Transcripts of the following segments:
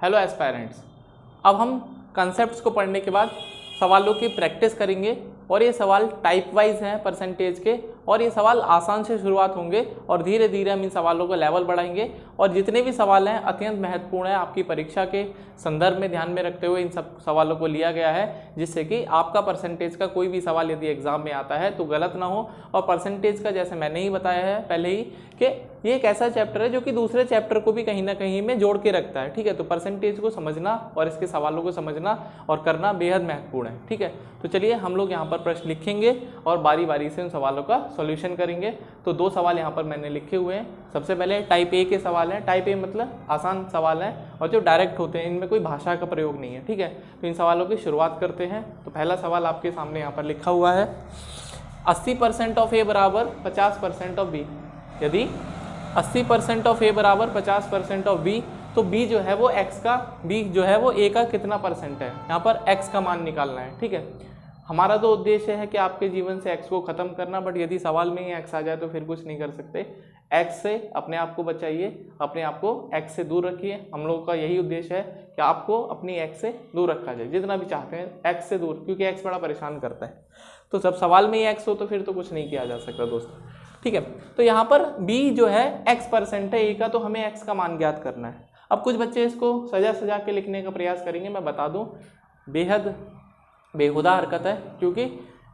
Hello aspirants, अब हम concepts को पढ़ने के बाद सवालों की प्रैक्टिस करेंगे और ये सवाल टाइप वाइज हैं परसेंटेज के, और ये सवाल आसान से शुरुआत होंगे और धीरे धीरे हम इन सवालों का लेवल बढ़ाएंगे। और जितने भी सवाल हैं अत्यंत महत्वपूर्ण है, आपकी परीक्षा के संदर्भ में ध्यान में रखते हुए इन सब सवालों को लिया गया है, जिससे कि आपका परसेंटेज का कोई भी सवाल यदि एग्जाम में आता है तो गलत ना हो। और परसेंटेज का जैसे मैंने ही बताया है पहले ही कि ये एक ऐसा चैप्टर है जो कि दूसरे चैप्टर को भी कहीं ना कहीं में जोड़ के रखता है। ठीक है, तो परसेंटेज को समझना और इसके सवालों को समझना और करना बेहद महत्वपूर्ण है। ठीक है, तो चलिए हम लोग यहाँ पर प्रश्न लिखेंगे और बारी बारी से उन सवालों का सॉल्यूशन करेंगे। तो दो सवाल यहाँ पर मैंने लिखे हुए हैं। सबसे पहले टाइप ए के सवाल हैं। टाइप ए मतलब आसान सवाल हैं और जो डायरेक्ट होते हैं, इनमें कोई भाषा का प्रयोग नहीं है। ठीक है, तो इन सवालों की शुरुआत करते हैं। तो पहला सवाल आपके सामने यहाँ पर लिखा हुआ है, 80% ऑफ ए बराबर 50% ऑफ बी। यदि 80% ऑफ ए बराबर 50% ऑफ बी, तो बी जो है वो एक्स का, बी जो है वो ए का कितना परसेंट है, यहाँ पर एक्स का मान निकालना है। ठीक है, हमारा तो उद्देश्य है कि आपके जीवन से एक्स को ख़त्म करना, बट यदि सवाल में ही एक्स आ जाए तो फिर कुछ नहीं कर सकते। एक्स से अपने आप को बचाइए, अपने आप को एक्स से दूर रखिए। हम लोगों का यही उद्देश्य है कि आपको अपनी एक्स से दूर रखा जाए, जितना भी चाहते हैं एक्स से दूर, क्योंकि एक्स बड़ा परेशान करता है। तो जब सवाल में ही एक्स हो तो फिर तो कुछ नहीं किया जा सकता दोस्तों। ठीक है, तो यहाँ पर बी जो है एक्स परसेंट है ए का, तो हमें एक्स का मान ज्ञात करना है। अब कुछ बच्चे इसको सजा के लिखने का प्रयास करेंगे। मैं बता दूं, बेहद बेहुदा हरकत है, क्योंकि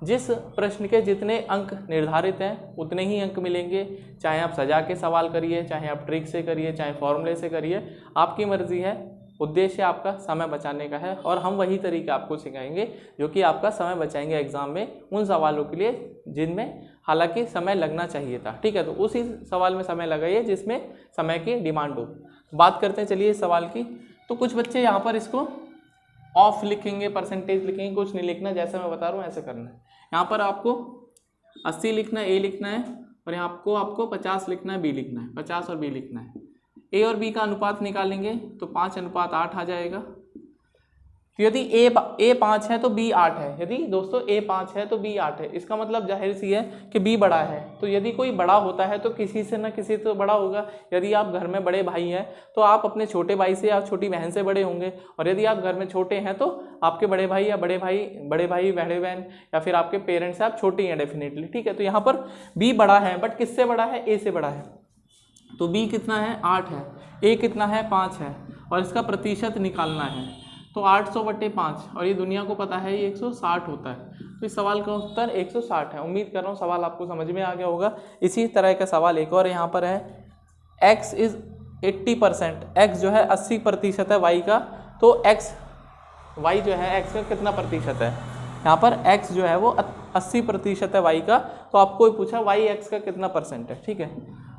जिस प्रश्न के जितने अंक निर्धारित हैं उतने ही अंक मिलेंगे। चाहे आप सजा के सवाल करिए, चाहे आप ट्रिक से करिए, चाहे फॉर्मूले से करिए, आपकी मर्जी है। उद्देश्य आपका समय बचाने का है और हम वही तरीका आपको सिखाएंगे जो कि आपका समय बचाएंगे एग्जाम में उन सवालों के लिए जिनमें हालांकि समय लगना चाहिए था। ठीक है, तो उसी सवाल में समय लगाइए जिसमें समय की डिमांड हो। बात करते हैं चलिए इस सवाल की। तो कुछ बच्चे यहाँ पर इसको ऑफ लिखेंगे, परसेंटेज लिखेंगे, कुछ नहीं लिखना, जैसे मैं बता रहा हूँ ऐसे करना है। यहाँ पर आपको 80 लिखना है, ए लिखना है, और यहाँ आपको 50 लिखना है, बी लिखना है। 50 और बी लिखना है। ए और बी का अनुपात निकालेंगे तो 5:8 आ जाएगा। तो यदि ए 5 है तो बी 8 है। यदि दोस्तों ए 5 है तो बी 8 है, इसका मतलब जाहिर सी है कि बी बड़ा है। तो यदि कोई बड़ा होता है तो किसी से ना किसी तो बड़ा होगा। यदि आप घर में बड़े भाई हैं तो आप अपने छोटे भाई से या छोटी बहन से बड़े होंगे, और यदि आप घर में छोटे हैं तो आपके बड़े भाई या बड़े बहन या फिर आपके पेरेंट्स से आप छोटे हैं डेफिनेटली। ठीक है, तो यहाँ पर बी बड़ा है, बट किससे बड़ा है, ए से बड़ा है। तो बी कितना है, 8 है, ए कितना है, 5 है, और इसका प्रतिशत निकालना है। तो 800/5, और ये दुनिया को पता है ये 160 होता है। तो इस सवाल का उत्तर 160 है। उम्मीद कर रहा हूँ सवाल आपको समझ में आ गया होगा। इसी तरह का सवाल एक और यहाँ पर है, x इज़ 80%, x जो है 80% है y का, तो y जो है x का कितना प्रतिशत है। यहाँ पर x जो है वो 80% है y का, तो आपको पूछा y x का कितना परसेंट है। ठीक है,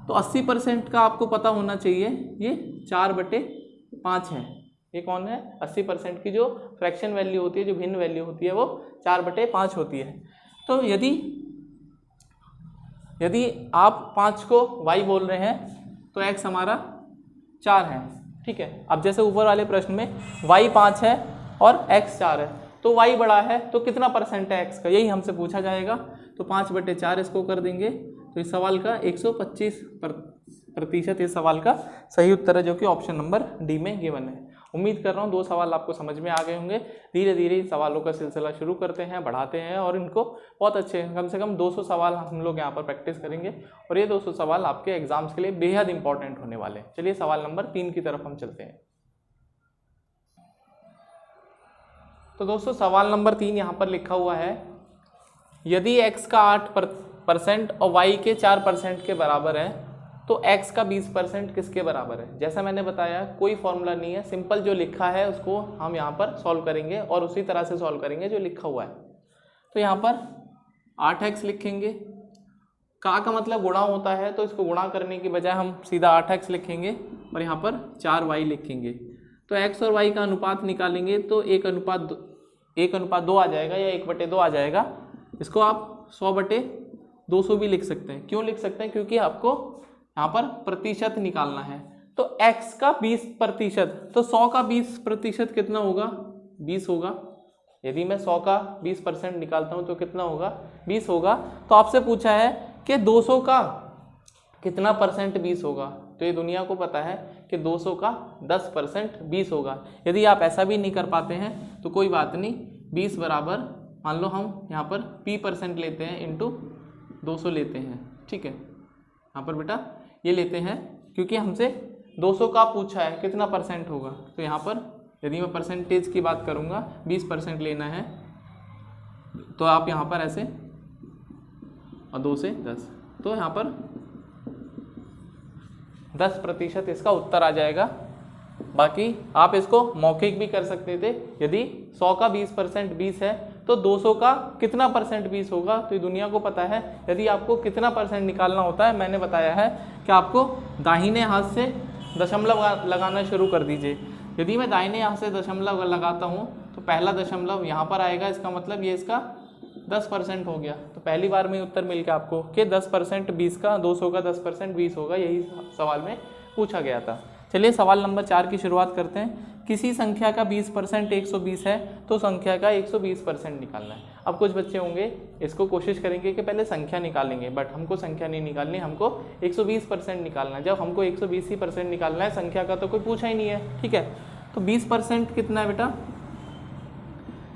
तो 80% का आपको पता होना चाहिए, ये 4/5 है। ये कौन है, 80% की जो फ्रैक्शन वैल्यू होती है, जो भिन्न वैल्यू होती है, वो 4/5 होती है। तो यदि आप 5 को y बोल रहे हैं तो x हमारा 4 है। ठीक है, अब जैसे ऊपर वाले प्रश्न में y 5 है और x 4 है, तो y बड़ा है तो कितना परसेंट है x का, यही हमसे पूछा जाएगा। तो 5/4 इसको कर देंगे, तो इस सवाल का 125% इस सवाल का सही उत्तर है, जो कि ऑप्शन नंबर डी में गिवन है। उम्मीद कर रहा हूँ 2 सवाल आपको समझ में आ गए होंगे। धीरे धीरे इन सवालों का सिलसिला शुरू करते हैं, बढ़ाते हैं, और इनको बहुत अच्छे, कम से कम 200 सवाल हम लोग यहाँ पर प्रैक्टिस करेंगे, और ये 200 सवाल आपके एग्जाम्स के लिए बेहद इंपॉर्टेंट होने वाले हैं। चलिए सवाल नंबर 3 की तरफ हम चलते हैं। तो दोस्तों सवाल नंबर 3 यहाँ पर लिखा हुआ है, यदि x का 8% और y के 4% के बराबर है तो x का 20% किसके बराबर है। जैसा मैंने बताया कोई फॉर्मूला नहीं है, सिंपल जो लिखा है उसको हम यहाँ पर सॉल्व करेंगे और उसी तरह से सॉल्व करेंगे जो लिखा हुआ है। तो यहाँ पर 8x लिखेंगे, का मतलब गुणा होता है, तो इसको गुणा करने की बजाय हम सीधा 8x लिखेंगे और यहाँ पर 4y लिखेंगे। तो x और y का अनुपात निकालेंगे तो 1:2 आ जाएगा या 1/2 आ जाएगा। इसको आप 100/200 भी लिख सकते हैं। क्यों लिख सकते हैं, क्योंकि आपको यहाँ पर प्रतिशत निकालना है। तो x का 20%, तो 100 का 20% कितना होगा, 20 होगा। यदि मैं 100 का 20% निकालता हूँ तो कितना होगा, 20 होगा। तो आपसे पूछा है कि 200 का कितना परसेंट 20 होगा, तो ये दुनिया को पता है कि 200 का 10% 20 होगा। यदि आप ऐसा भी नहीं कर पाते हैं तो कोई बात नहीं, 20 बराबर मान लो हम यहाँ पर p% लेते हैं इंटू 200 लेते हैं, ठीक है। यहाँ पर बेटा ये लेते हैं क्योंकि हमसे 200 का पूछा है कितना परसेंट होगा, तो यहाँ पर यदि मैं परसेंटेज की बात करूँगा 20% लेना है तो आप यहाँ पर ऐसे और 2 से 10, तो यहाँ पर 10% इसका उत्तर आ जाएगा। बाकी आप इसको मौखिक भी कर सकते थे, यदि 100 का 20% 20 है तो 200 का कितना परसेंट 20 होगा, तो ये दुनिया को पता है। यदि आपको कितना परसेंट निकालना होता है, मैंने बताया है कि आपको दाहिने हाथ से दशमलव लगाना शुरू कर दीजिए। यदि मैं दाहिने हाथ से दशमलव लगाता हूँ तो पहला दशमलव यहाँ पर आएगा, इसका मतलब ये इसका 10% हो गया। तो पहली बार में उत्तर मिल गया आपको कि 10% 20 का, 200 का 10% 20 होगा, यही सवाल में पूछा गया था। चलिए सवाल नंबर 4 की शुरुआत करते हैं। किसी संख्या का 20% 120 है तो संख्या का 120% निकालना है। अब कुछ बच्चे होंगे इसको कोशिश करेंगे कि पहले संख्या निकालेंगे, बट हमको संख्या नहीं निकालनी, हमको 120% निकालना है। जब हमको 120% निकालना है, संख्या का तो कोई पूछा ही नहीं है, ठीक है। तो 20% कितना है बेटा,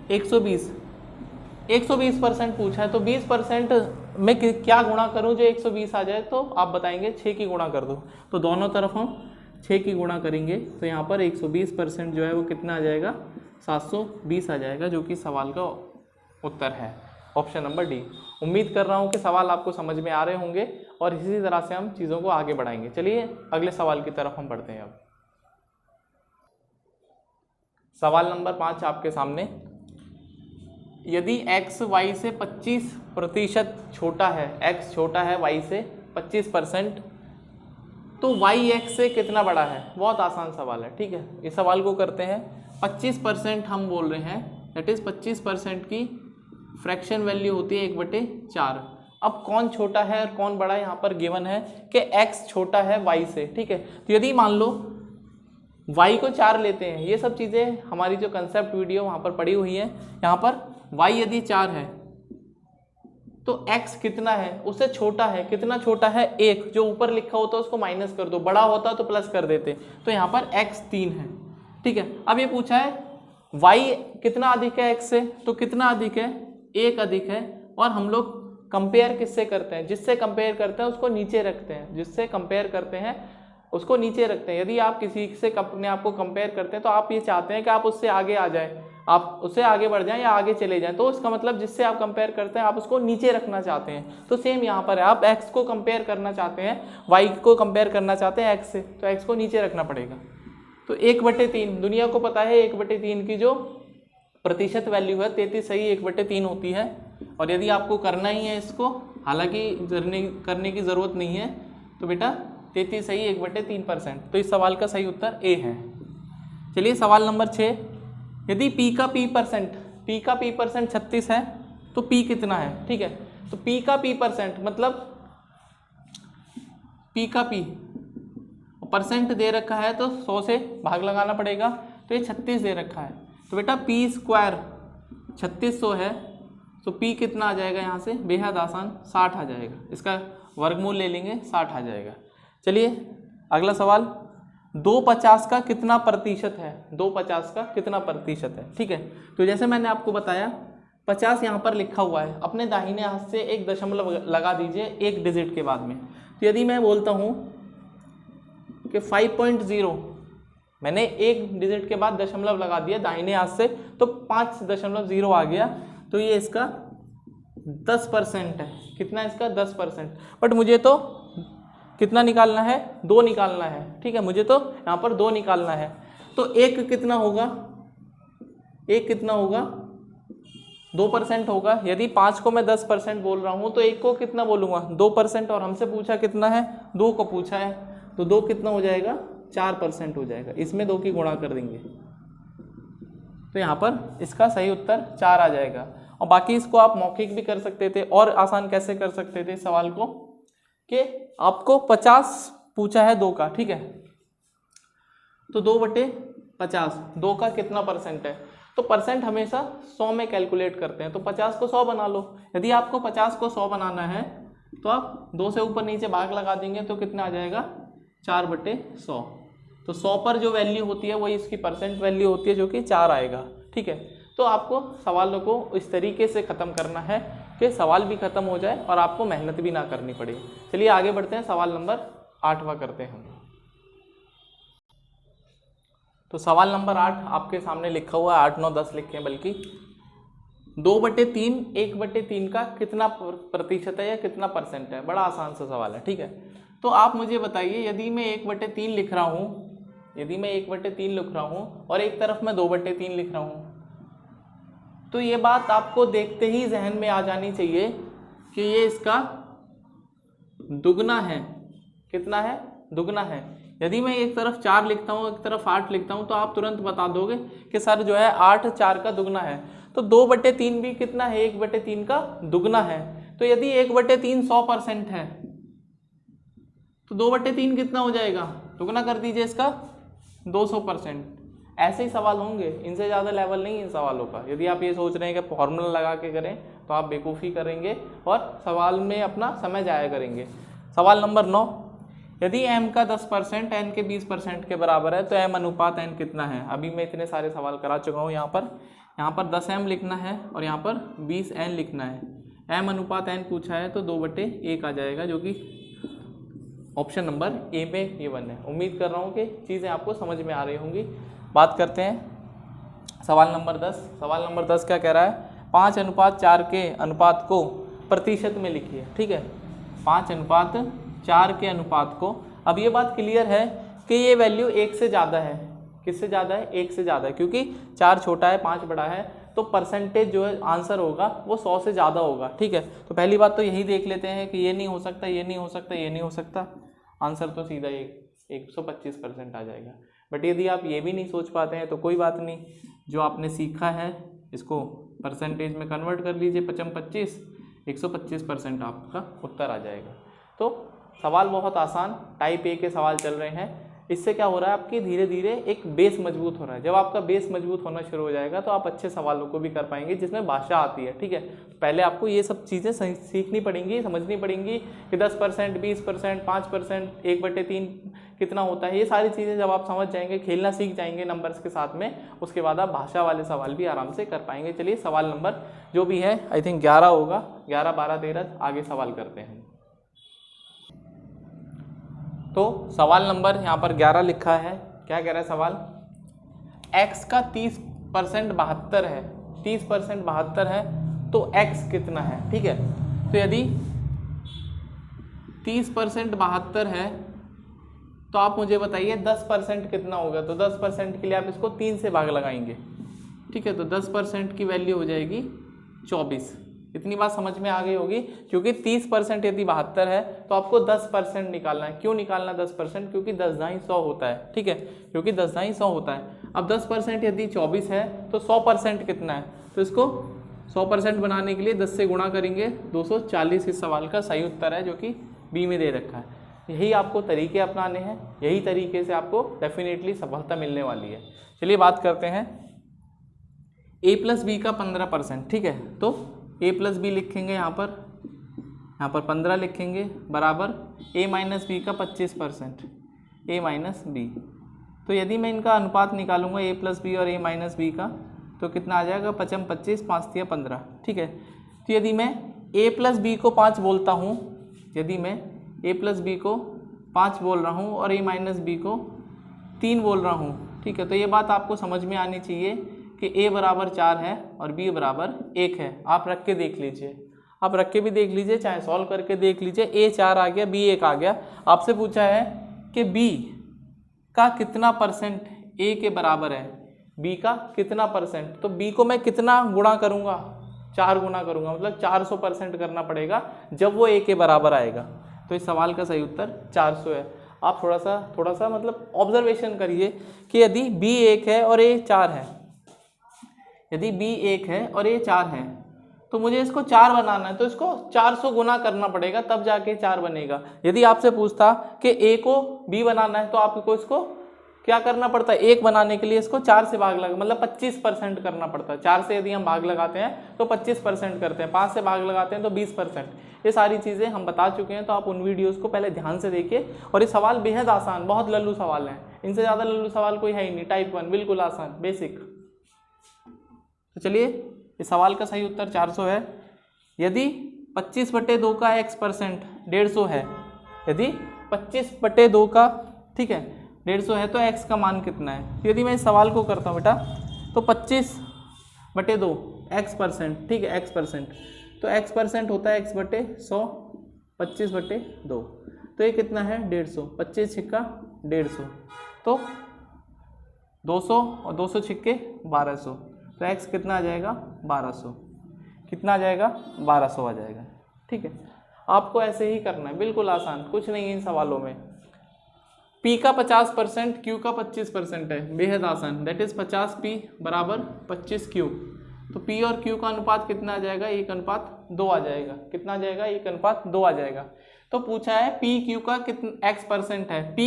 120% पूछा है, तो 20% में क्या गुणा करूं जो 120 आ जाए, तो आप बताएंगे 6 की गुणा कर दो। तो दोनों तरफ हम 6 की गुणा करेंगे तो यहाँ पर 120% जो है वो कितना आ जाएगा, 720 आ जाएगा, जो कि सवाल का उत्तर है, ऑप्शन नंबर डी। उम्मीद कर रहा हूँ कि सवाल आपको समझ में आ रहे होंगे और इसी तरह से हम चीज़ों को आगे बढ़ाएंगे। चलिए अगले सवाल की तरफ हम बढ़ते हैं। अब सवाल नंबर 5 आपके सामने। यदि x y से 25% छोटा है, x छोटा है y से 25%, तो y x से कितना बड़ा है। बहुत आसान सवाल है, ठीक है। इस सवाल को करते हैं। 25% हम बोल रहे हैं, दैट इज 25% की फ्रैक्शन वैल्यू होती है 1/4। अब कौन छोटा है और कौन बड़ा है, यहाँ पर गिवन है कि x छोटा है y से, ठीक है। तो यदि मान लो y को 4 लेते हैं, ये सब चीज़ें हमारी जो कंसेप्ट वीडियो वहाँ पर पड़ी हुई है। यहाँ पर y यदि 4 है तो x कितना है, उससे छोटा है। कितना छोटा है, 1। जो ऊपर लिखा होता है उसको माइनस कर दो, बड़ा होता तो प्लस कर देते। तो यहाँ पर x 3 है, ठीक है। अब ये पूछा है y कितना अधिक है x से, तो कितना अधिक है, 1 अधिक है। और हम लोग कंपेयर किससे करते हैं, जिससे कंपेयर करते हैं उसको नीचे रखते हैं, जिससे कंपेयर करते हैं उसको नीचे रखते हैं। यदि आप किसी से अपने आप को कंपेयर करते हैं तो आप ये चाहते हैं कि आप उससे आगे आ जाए, आप उससे आगे बढ़ जाएं या आगे चले जाएं, तो इसका मतलब जिससे आप कंपेयर करते हैं आप उसको नीचे रखना चाहते हैं। तो सेम यहाँ पर है, आप x को कंपेयर करना चाहते हैं, y को कंपेयर करना चाहते हैं x से, तो x को नीचे रखना पड़ेगा। तो 1/3 दुनिया को पता है, 1/3 की जो प्रतिशत वैल्यू है 33 सही 1/3 होती है। और यदि आपको करना ही है इसको, हालांकि करने की ज़रूरत नहीं है, तो बेटा 33 सही 1/3%। तो इस सवाल का सही उत्तर ए है। चलिए सवाल नंबर 6। यदि p का p% 36 है तो p कितना है, ठीक है। तो p का p% मतलब p का p परसेंट दे रखा है तो 100 से भाग लगाना पड़ेगा, तो ये 36 दे रखा है। तो बेटा p स्क्वायर 3600 है, तो p कितना आ जाएगा, यहाँ से बेहद आसान 60 आ जाएगा। इसका वर्गमूल ले लेंगे, 60 आ जाएगा। चलिए अगला सवाल। 250 का कितना प्रतिशत है, 250 का कितना प्रतिशत है, ठीक है। तो जैसे मैंने आपको बताया 50 यहाँ पर लिखा हुआ है, अपने दाहिने हाथ से एक दशमलव लगा दीजिए एक डिजिट के बाद में। तो यदि मैं बोलता हूँ कि 5.0, मैंने एक डिजिट के बाद दशमलव लगा दिया दाहिने हाथ से, तो 5.0 आ गया, तो ये इसका 10% है। कितना इसका 10%। बट मुझे तो कितना निकालना है, 2 निकालना है, ठीक है। मुझे तो यहाँ पर 2 निकालना है, तो एक कितना होगा, एक कितना होगा 2% होगा। यदि 5 को मैं 10% बोल रहा हूँ तो एक को कितना बोलूँगा 2%, और हमसे पूछा कितना है, 2 को पूछा है, तो 2 कितना हो जाएगा 4% हो जाएगा। इसमें 2 की गुणा कर देंगे तो यहाँ पर इसका सही उत्तर 4 आ जाएगा। और बाकी इसको आप मौखिक भी कर सकते थे, और आसान कैसे कर सकते थे सवाल को, कि आपको 50 पूछा है 2 का, ठीक है। तो 2/50, 2 का कितना परसेंट है, तो परसेंट हमेशा 100 में कैलकुलेट करते हैं, तो 50 को 100 बना लो। यदि आपको 50 को 100 बनाना है तो आप 2 से ऊपर नीचे भाग लगा देंगे, तो कितना आ जाएगा 4/100। तो 100 पर जो वैल्यू होती है वही इसकी परसेंट वैल्यू होती है, जो कि 4 आएगा। ठीक है, तो आपको सवालों को इस तरीके से ख़त्म करना है कि सवाल भी ख़त्म हो जाए और आपको मेहनत भी ना करनी पड़े। चलिए आगे बढ़ते हैं, सवाल नंबर 8वां करते हैं। तो सवाल नंबर 8 आपके सामने लिखा हुआ है, 8, 9, 10 लिखे हैं बल्कि। 2/3 1/3 का कितना प्रतिशत है या कितना परसेंट है? बड़ा आसान सा सवाल है। ठीक है, तो आप मुझे बताइए, यदि मैं 1/3 लिख रहा हूँ, यदि मैं 1/3 लिख रहा हूँ और एक तरफ मैं 2/3 लिख रहा हूँ, तो ये बात आपको देखते ही जहन में आ जानी चाहिए कि ये इसका दुगना है। कितना है? दुगना है। यदि मैं एक तरफ 4 लिखता हूँ, एक तरफ 8 लिखता हूँ, तो आप तुरंत बता दोगे कि सर जो है 8 4 का दुगना है। तो 2/3 भी कितना है? 1/3 का दुगना है। तो यदि 1/3 100% है तो 2/3 कितना हो जाएगा? दुगना कर दीजिए इसका, 200%। ऐसे ही सवाल होंगे, इनसे ज़्यादा लेवल नहीं इन सवालों का। यदि आप ये सोच रहे हैं कि फॉर्मूला लगा के करें तो आप बेवकूफ़ी करेंगे और सवाल में अपना समय जाया करेंगे। सवाल नंबर 9, यदि m का 10% n के 20% के बराबर है तो m अनुपात n कितना है? अभी मैं इतने सारे सवाल करा चुका हूँ। यहाँ पर 10m लिखना है और यहाँ पर 20n लिखना है। m अनुपात n पूछा है तो 2/1 आ जाएगा, जो कि ऑप्शन नंबर ए में ये 1 है। उम्मीद कर रहा हूँ कि चीज़ें आपको समझ में आ रही होंगी। बात करते हैं सवाल नंबर 10। सवाल नंबर 10 क्या कह रहा है? 5:4 के अनुपात को प्रतिशत में लिखिए। ठीक है, 5:4 के अनुपात को। अब ये बात क्लियर है कि ये वैल्यू 1 से ज़्यादा है। किससे ज़्यादा है? 1 से ज़्यादा है, क्योंकि 4 छोटा है 5 बड़ा है, तो परसेंटेज जो है आंसर होगा वो 100 से ज़्यादा होगा। ठीक है, तो पहली बात तो यही देख लेते हैं कि ये नहीं हो सकता, ये नहीं हो सकता, ये नहीं हो सकता। आंसर तो सीधा 125% आ जाएगा। बट यदि आप ये भी नहीं सोच पाते हैं तो कोई बात नहीं, जो आपने सीखा है इसको परसेंटेज में कन्वर्ट कर लीजिए, 25 125% आपका उत्तर आ जाएगा। तो सवाल बहुत आसान, टाइप ए के सवाल चल रहे हैं। इससे क्या हो रहा है, आपकी धीरे धीरे एक बेस मजबूत हो रहा है। जब आपका बेस मजबूत होना शुरू हो जाएगा तो आप अच्छे सवालों को भी कर पाएंगे जिसमें भाषा आती है। ठीक है, तो पहले आपको ये सब चीज़ें सीखनी पड़ेंगी, समझनी पड़ेंगी कि 10%, 20%, 5%, 1/3 कितना होता है। ये सारी चीज़ें जब आप समझ जाएंगे, खेलना सीख जाएंगे नंबर्स के साथ में, उसके बाद आप भाषा वाले सवाल भी आराम से कर पाएंगे। चलिए सवाल नंबर जो भी है, आई थिंक 11 होगा, 11, 12, 13 आगे सवाल करते हैं। तो सवाल नंबर यहाँ पर 11 लिखा है। क्या कह रहा है सवाल? x का 30% 72 है। 30% 72 है तो x कितना है? ठीक है, तो यदि 30% 72 है तो आप मुझे बताइए 10% कितना होगा? तो 10% के लिए आप इसको 3 से भाग लगाएंगे। ठीक है, तो 10% की वैल्यू हो जाएगी 24। इतनी बात समझ में आ गई होगी, क्योंकि 30% यदि 72 है तो आपको 10% निकालना है। क्यों निकालना 10%? क्योंकि 10 दाई 100 होता है। ठीक है, क्योंकि 10 दाई 100 होता है। अब 10% यदि 24 है तो 100% कितना है? तो इसको 100% बनाने के लिए 10 से गुणा करेंगे, 240 इस सवाल का सही उत्तर है, जो कि बी में दे रखा है। यही आपको तरीके अपनाने हैं, यही तरीके से आपको डेफिनेटली सफलता मिलने वाली है। चलिए बात करते हैं a+b का 15%। ठीक है, तो a+b लिखेंगे, यहाँ पर 15 लिखेंगे, बराबर a-b का 25%, a-b। तो यदि मैं इनका अनुपात निकालूंगा a+b और a-b का, तो कितना आ जाएगा? 25, 25, 5 या 15। ठीक है, तो यदि मैं a+b को 5 बोलता हूँ, यदि मैं a+b को 5 बोल रहा हूँ और a-b को 3 बोल रहा हूँ, ठीक है, तो ये बात आपको समझ में आनी चाहिए कि a बराबर 4 है और b बराबर 1 है। आप रख के देख लीजिए, आप रख के भी देख लीजिए, चाहे सॉल्व करके देख लीजिए। a 4 आ गया, b 1 आ गया। आपसे पूछा है कि b का कितना परसेंट a के बराबर है, b का कितना परसेंट, तो b को मैं कितना गुणा करूँगा? 4 गुना करूँगा, मतलब 400% करना पड़ेगा जब वो a के बराबर आएगा। तो इस सवाल का सही उत्तर 400 है। आप थोड़ा सा मतलब ऑब्जर्वेशन करिए कि यदि b 1 है और a 4 है, यदि b 1 है और a 4 है, तो मुझे इसको 4 बनाना है, तो इसको 400 गुना करना पड़ेगा, तब जाके 4 बनेगा। यदि आपसे पूछता कि a को b बनाना है तो आपको इसको क्या करना पड़ता है? 1 बनाने के लिए इसको 4 से भाग लगा, मतलब 25% करना पड़ता है। 4 से यदि हम भाग लगाते हैं तो 25% करते हैं, 5 से भाग लगाते हैं तो 20%। ये सारी चीज़ें हम बता चुके हैं, तो आप उन वीडियोस को पहले ध्यान से देखिए। और ये सवाल बेहद आसान, बहुत लल्लू सवाल हैं, इनसे ज़्यादा लल्लू सवाल कोई है ही नहीं। टाइप 1 बिल्कुल आसान बेसिक। तो चलिए इस सवाल का सही उत्तर 400 है। यदि 25/2 का x% 150 है, यदि 25/2 का ठीक है 150 है तो x का मान कितना है। यदि मैं इस सवाल को करता हूँ बेटा तो 25/2 x%, ठीक है x%, तो x% होता है x/100, 25/2 तो ये कितना है 150, 25 छिक्का 150 तो 200 और 200 छिक्के 1200, तो x कितना आ जाएगा 1200, कितना आ जाएगा 1200 आ जाएगा। ठीक है, आपको ऐसे ही करना है, बिल्कुल आसान, कुछ नहीं है इन सवालों में। P का 50%, Q का 25% है, बेहद आसान, दैट इज 50P बराबर 25Q। तो P और Q का अनुपात कितना आ जाएगा 1:2 आ जाएगा। कितना आ जाएगा 1:2 आ जाएगा। तो पूछा है P Q का कितना x% है, P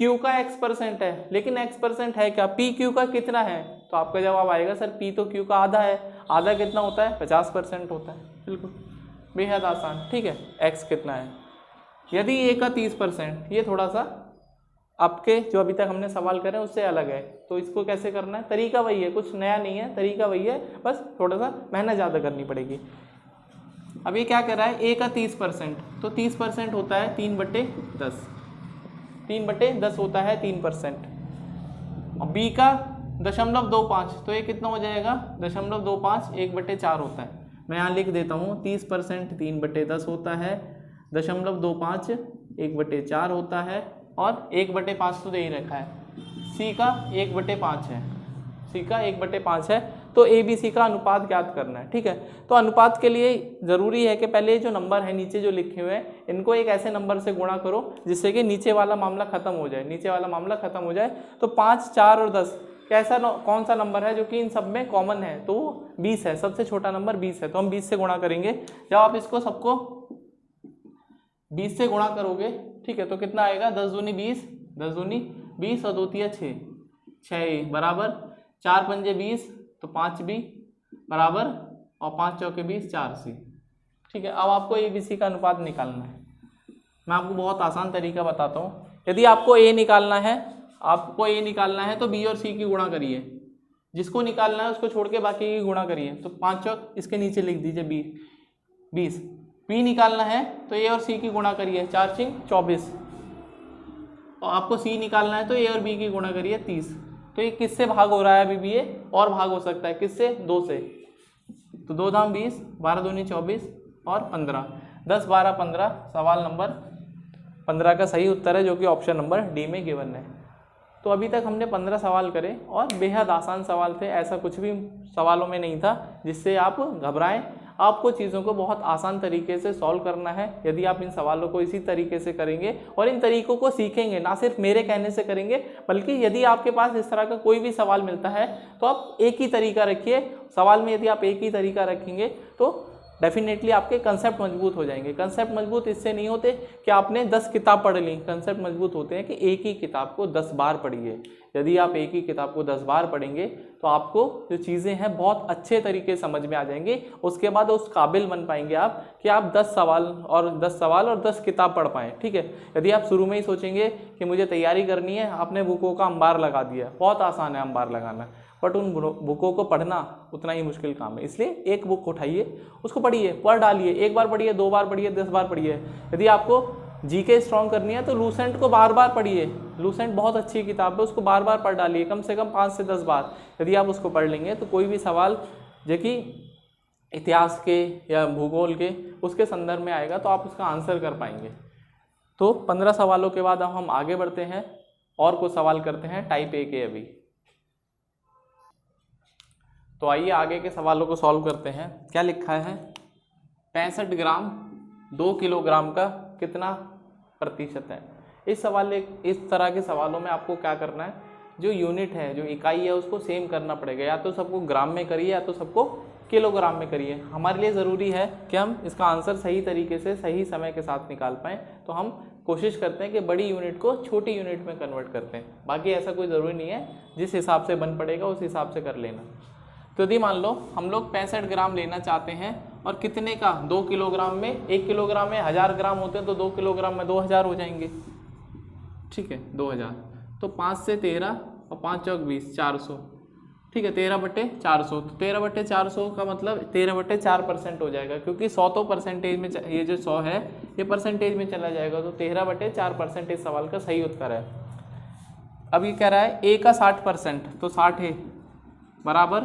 Q का x% है, लेकिन x% है क्या, P Q का कितना है, तो आपका जवाब आएगा सर P तो Q का आधा है, आधा कितना होता है 50% होता है। बिल्कुल बेहद आसान। ठीक है, x कितना है। यदि A का 30%, ये थोड़ा सा आपके जो अभी तक हमने सवाल करे उससे अलग है, तो इसको कैसे करना है, तरीका वही है, कुछ नया नहीं है, तरीका वही है, बस थोड़ा सा मेहनत ज़्यादा करनी पड़ेगी। अब ये क्या कह रहा है, A का 30%, तो 30% होता है 3/10, 3/10 होता है 3%, और B का 0.25, तो ये कितना हो जाएगा 0.25, 1/4 होता है। मैं यहाँ लिख देता हूँ 30% 3/10 होता है, 0.25 1/4 होता है, और 1/5 तो दे ही रखा है। C का 1/5 है, C का 1/5 है, तो ABC का अनुपात ज्ञात करना है। ठीक है, तो अनुपात के लिए ज़रूरी है कि पहले जो नंबर है नीचे जो लिखे हुए हैं इनको एक ऐसे नंबर से गुणा करो जिससे कि नीचे वाला मामला खत्म हो जाए, नीचे वाला मामला खत्म हो जाए। तो 5, 4 और 10 कैसा कौन सा नंबर है जो कि इन सब में कॉमन है, तो 20 है, सबसे छोटा नंबर 20 है, तो हम 20 से गुणा करेंगे। जब आप इसको सबको 20 से गुणा करोगे, ठीक है, तो कितना आएगा 10 दूनी 20, 10 दूनी 20 और 2 तिया 6, 6 बराबर 4 पंजे 20, तो 5 भी बराबर, और 5 चौके 20, 4C। ठीक है, अब आपको ABC का अनुपात निकालना है। मैं आपको बहुत आसान तरीका बताता हूँ। यदि आपको A निकालना है, आपको A निकालना है तो B और C की गुणा करिए, जिसको निकालना है उसको छोड़ के बाकी की गुणा करिए। तो 5 चौक इसके नीचे लिख दीजिए 20। B निकालना है तो A और C की गुणा करिए, 4 चिंग 24, और आपको C निकालना है तो A और B की गुणा करिए 30। तो ये किससे भाग हो रहा है अभी भी, ये और भाग हो सकता है किससे, 2 से, तो 2 दाम 20, 12 दूनी 24 और 15, 10 12 15, सवाल नंबर 15 का सही उत्तर है जो कि ऑप्शन नंबर डी में गिवन है। तो अभी तक हमने 15 सवाल करे और बेहद आसान सवाल थे, ऐसा कुछ भी सवालों में नहीं था जिससे आप घबराएं। आपको चीज़ों को बहुत आसान तरीके से सॉल्व करना है। यदि आप इन सवालों को इसी तरीके से करेंगे और इन तरीकों को सीखेंगे, ना सिर्फ मेरे कहने से करेंगे, बल्कि यदि आपके पास इस तरह का कोई भी सवाल मिलता है तो आप एक ही तरीका रखिए सवाल में। यदि आप एक ही तरीका रखेंगे तो डेफिनेटली आपके कंसेप्ट मजबूत हो जाएंगे। कंसेप्ट मजबूत इससे नहीं होते कि आपने 10 किताब पढ़ ली, कंसेप्ट मजबूत होते हैं कि एक ही किताब को 10 बार पढ़िए। यदि आप एक ही किताब को 10 बार पढ़ेंगे तो आपको जो चीज़ें हैं बहुत अच्छे तरीके से समझ में आ जाएंगे। उसके बाद उस काबिल बन पाएंगे आप कि आप 10 सवाल और 10 किताब पढ़ पाएँ। ठीक है, यदि आप शुरू में ही सोचेंगे कि मुझे तैयारी करनी है, आपने बुकों का अंबार लगा दिया, बहुत आसान है अंबार लगाना, बट उन बुकों को पढ़ना उतना ही मुश्किल काम है। इसलिए एक बुक उठाइए, उसको पढ़िए, पढ़ डालिए, 1 बार पढ़िए, 2 बार पढ़िए, 10 बार पढ़िए। यदि आपको जीके स्ट्रॉन्ग करनी है तो लूसेंट को बार बार पढ़िए, लूसेंट बहुत अच्छी किताब है, उसको बार बार पढ़ डालिए, कम से कम 5 से 10 बार। यदि आप उसको पढ़ लेंगे तो कोई भी सवाल जो कि इतिहास के या भूगोल के उसके संदर्भ में आएगा तो आप उसका आंसर कर पाएंगे। तो 15 सवालों के बाद अब हम आगे बढ़ते हैं और कुछ सवाल करते हैं टाइप ए के। अभी तो आइए आगे के सवालों को सॉल्व करते हैं। क्या लिखा है, 65 ग्राम 2 किलोग्राम का कितना प्रतिशत है। इस तरह के सवालों में आपको क्या करना है, जो यूनिट है, जो इकाई है, उसको सेम करना पड़ेगा। या तो सबको ग्राम में करिए या तो सबको किलोग्राम में करिए। हमारे लिए ज़रूरी है कि हम इसका आंसर सही तरीके से सही समय के साथ निकाल पाएँ, तो हम कोशिश करते हैं कि बड़ी यूनिट को छोटी यूनिट में कन्वर्ट करते हैं। बाकी ऐसा कोई ज़रूरी नहीं है, जिस हिसाब से बन पड़ेगा उस हिसाब से कर लेना। तो यदि मान लो हम लोग 65 ग्राम लेना चाहते हैं और कितने का, 2 किलोग्राम में, 1 किलोग्राम में 1000 ग्राम होते हैं तो 2 किलोग्राम में 2000 हो जाएंगे। ठीक है, 2000। तो 5 से 13 और 5 चौक 20, 400। ठीक है, 13/400। तो 13/400 का मतलब 13/4% हो जाएगा, क्योंकि 100 तो परसेंटेज में, ये जो 100 है ये परसेंटेज में चला जाएगा, तो 13/4% इस सवाल का सही उत्तर है। अब ये कह रहा है ए का 60%, तो 60 है बराबर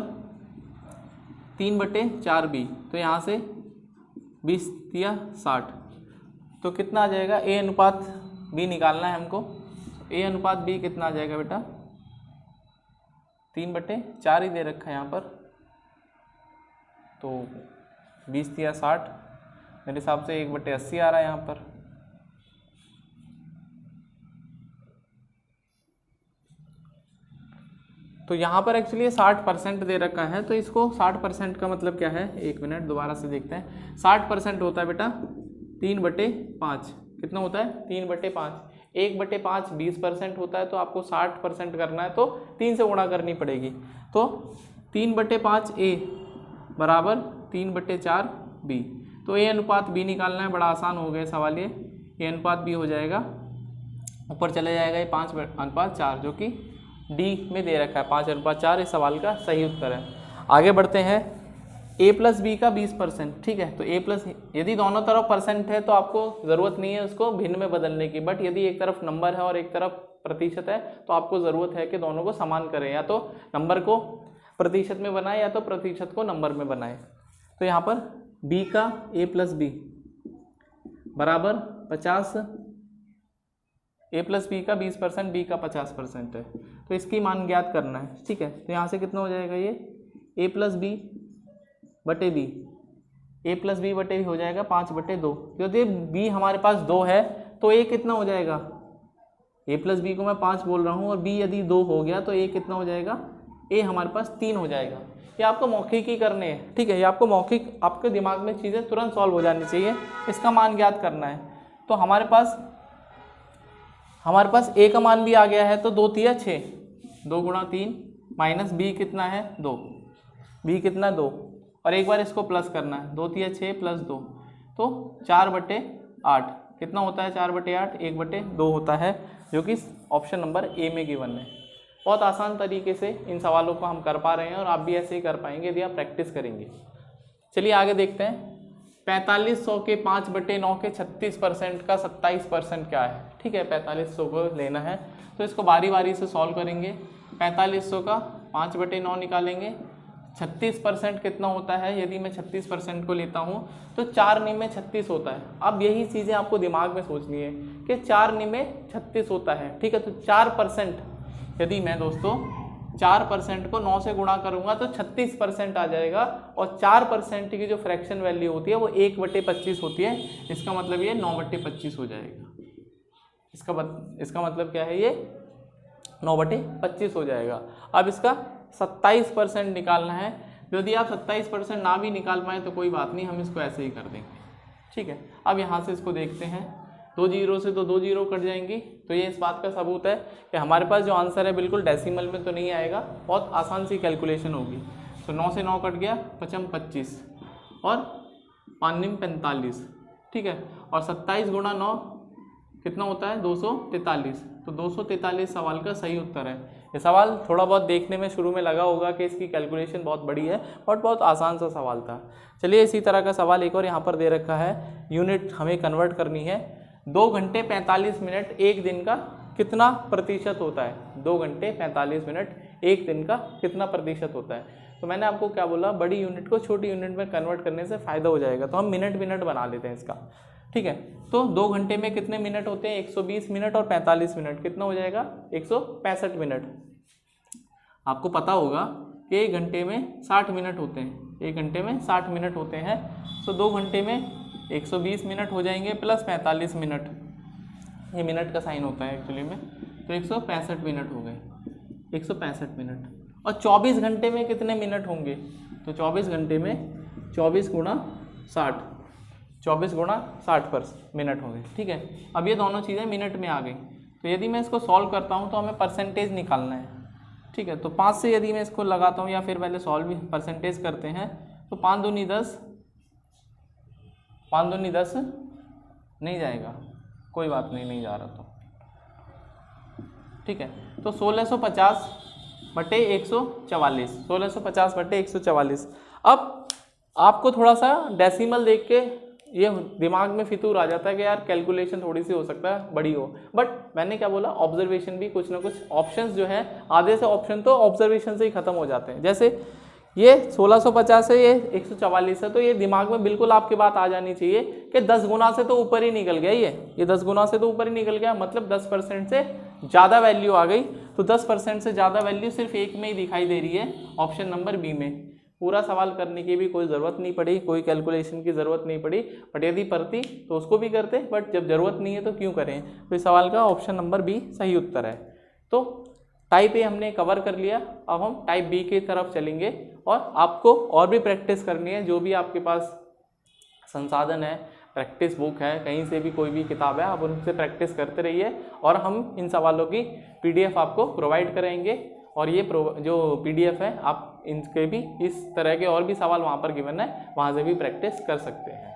3/4b, तो यहाँ से 20 या 60, तो कितना आ जाएगा, ए अनुपात बी निकालना है हमको। ए अनुपात बी कितना आ जाएगा बेटा, 3/4 ही दे रखा है यहाँ पर, तो 20 या 60, मेरे हिसाब से 1/80 आ रहा है यहाँ पर। तो यहाँ पर एक्चुअली 60% दे रखा है, तो इसको 60% का मतलब क्या है, 1 मिनट दोबारा से देखते हैं। 60% होता है बेटा 3/5, कितना होता है 3/5, 1/5 20% होता है, तो आपको 60% करना है तो 3 से गुणा करनी पड़ेगी, तो 3/5 ए बराबर 3/4 बी। तो ए अनुपात बी निकालना है, बड़ा आसान हो गया सवाल ये। ए अनुपात बी हो जाएगा, ऊपर चले जाएगा ये 5/4, जो कि डी में दे रखा है 5/4, इस सवाल का सही उत्तर है। आगे बढ़ते हैं, a प्लस बी का 20%, ठीक है, तो a प्लस, यदि दोनों तरफ परसेंट है तो आपको ज़रूरत नहीं है उसको भिन्न में बदलने की, बट यदि एक तरफ नंबर है और एक तरफ प्रतिशत है तो आपको ज़रूरत है कि दोनों को समान करें, या तो नंबर को प्रतिशत में बनाए या तो प्रतिशत को नंबर में बनाए। तो यहाँ पर b का a प्लस बी बराबर 50, a प्लस बी का 20%, b का 50% है, तो इसकी मान ज्ञात करना है। ठीक है, तो यहाँ से कितना हो जाएगा, ये a प्लस बी बटे बी, a प्लस बी बटे बी हो जाएगा 5/2। यदि b हमारे पास 2 है तो a कितना हो जाएगा, a प्लस बी को मैं 5 बोल रहा हूँ और b यदि 2 हो गया तो a कितना हो जाएगा, a हमारे पास 3 हो जाएगा। ये आपको मौखिक ही करने हैं, ठीक है, ये आपको मौखिक, आपके दिमाग में चीज़ें तुरंत सॉल्व हो जानी चाहिए, इसका मान ज्ञात करना है। तो हमारे पास a का मान भी आ गया है, तो 2 तिया 6, 2 गुणा 3 माइनस b कितना है 2, b कितना 2, और एक बार इसको प्लस करना है, 2 तिया 6 प्लस 2, तो 4/8 कितना होता है, 4/8 1/2 होता है, जो कि ऑप्शन नंबर ए में गिवन है। बहुत आसान तरीके से इन सवालों को हम कर पा रहे हैं और आप भी ऐसे ही कर पाएंगे यदि आप प्रैक्टिस करेंगे। चलिए आगे देखते हैं, 4500 के 5/9 के 36% का 27% क्या है। ठीक है, 4500 को लेना है तो इसको बारी बारी से सॉल्व करेंगे। 4500 का 5/9 निकालेंगे, 36% कितना होता है, यदि मैं 36% को लेता हूँ तो 4 में 36 होता है। अब यही चीज़ें आपको दिमाग में सोचनी है कि 4 में 36 होता है। ठीक है, तो 4%, यदि मैं दोस्तों 4% को 9 से गुणा करूंगा तो 36% आ जाएगा, और 4% की जो फ्रैक्शन वैल्यू होती है वो 1/25 होती है, इसका मतलब ये 9/25 हो जाएगा। इसका मतलब क्या है, ये 9/25 हो जाएगा। अब इसका 27% निकालना है, यदि आप 27% ना भी निकाल पाए तो कोई बात नहीं, हम इसको ऐसे ही कर देंगे। ठीक है, अब यहाँ से इसको देखते हैं, 2 जीरो से तो 2 जीरो कट जाएंगी, तो ये इस बात का सबूत है कि हमारे पास जो आंसर है बिल्कुल डेसिमल में तो नहीं आएगा, बहुत आसान सी कैलकुलेशन होगी। तो 9 से 9 कट गया, 5 25 और 5 45। ठीक है, और 27 गुणा 9 कितना होता है, 243। तो 243 सवाल का सही उत्तर है। ये सवाल थोड़ा बहुत देखने में शुरू में लगा होगा कि इसकी कैलकुलेशन बहुत बड़ी है, बट बहुत आसान सा सवाल था। चलिए इसी तरह का सवाल एक और यहाँ पर दे रखा है, यूनिट हमें कन्वर्ट करनी है। 2 घंटे 45 मिनट एक दिन का कितना प्रतिशत होता है, 2 घंटे 45 मिनट एक दिन का कितना प्रतिशत होता है। तो मैंने आपको क्या बोला, बड़ी यूनिट को छोटी यूनिट में कन्वर्ट करने से फ़ायदा हो जाएगा, तो हम मिनट बना लेते हैं इसका। ठीक है, तो 2 घंटे में कितने मिनट होते हैं, 120 मिनट, और 45 मिनट कितना हो जाएगा, 165 मिनट। आपको पता होगा कि 1 घंटे में 60 मिनट होते हैं, 1 घंटे में 60 मिनट होते हैं, तो 2 घंटे में 120 मिनट हो जाएंगे प्लस 45 मिनट, ये मिनट का साइन होता है एक्चुअली में, तो 165 मिनट हो गए, 165 मिनट। और 24 घंटे में कितने मिनट होंगे, तो 24 घंटे में 24 गुणा 60, 24 गुणा 60 पर मिनट होंगे। ठीक है, अब ये दोनों चीज़ें मिनट में आ गई, तो यदि मैं इसको सॉल्व करता हूँ तो हमें परसेंटेज निकालना है। ठीक है, तो 5 से यदि मैं इसको लगाता हूँ, या फिर पहले सॉल्व भी परसेंटेज करते हैं, तो 5 दूनी 10, 5 दूनी 10 नहीं जाएगा, कोई बात नहीं, नहीं जा रहा तो ठीक है। तो 1650/144, 1650/144। अब आपको थोड़ा सा डेसिमल देख के ये दिमाग में फितूर आ जाता है कि यार कैलकुलेशन थोड़ी सी हो सकता है बड़ी हो, बट मैंने क्या बोला, ऑब्जर्वेशन भी कुछ ना कुछ ऑप्शंस जो है, आधे से ऑप्शन तो ऑब्जर्वेशन से ही खत्म हो जाते हैं। जैसे ये 1650 है, ये 144 है, तो ये दिमाग में बिल्कुल आपकी बात आ जानी चाहिए कि 10 गुना से तो ऊपर ही निकल गया, ये 10 गुना से तो ऊपर ही निकल गया, मतलब 10% से ज़्यादा वैल्यू आ गई। तो 10% से ज़्यादा वैल्यू सिर्फ एक में ही दिखाई दे रही है, ऑप्शन नंबर बी में। पूरा सवाल करने की भी कोई ज़रूरत नहीं पड़ी, कोई कैलकुलेशन की ज़रूरत नहीं पड़ी, बट यदि पड़ती तो उसको भी करते, बट जब ज़रूरत नहीं है तो क्यों करें। तो इस सवाल का ऑप्शन नंबर बी सही उत्तर है। तो टाइप ए हमने कवर कर लिया, अब हम टाइप बी की तरफ चलेंगे और आपको और भी प्रैक्टिस करनी है। जो भी आपके पास संसाधन है, प्रैक्टिस बुक है, कहीं से भी कोई भी किताब है, आप उनसे प्रैक्टिस करते रहिए और हम इन सवालों की PDF आपको प्रोवाइड करेंगे। और ये जो PDF है, आप इनके भी इस तरह के और भी सवाल वहाँ पर गिवन है, वहाँ से भी प्रैक्टिस कर सकते हैं।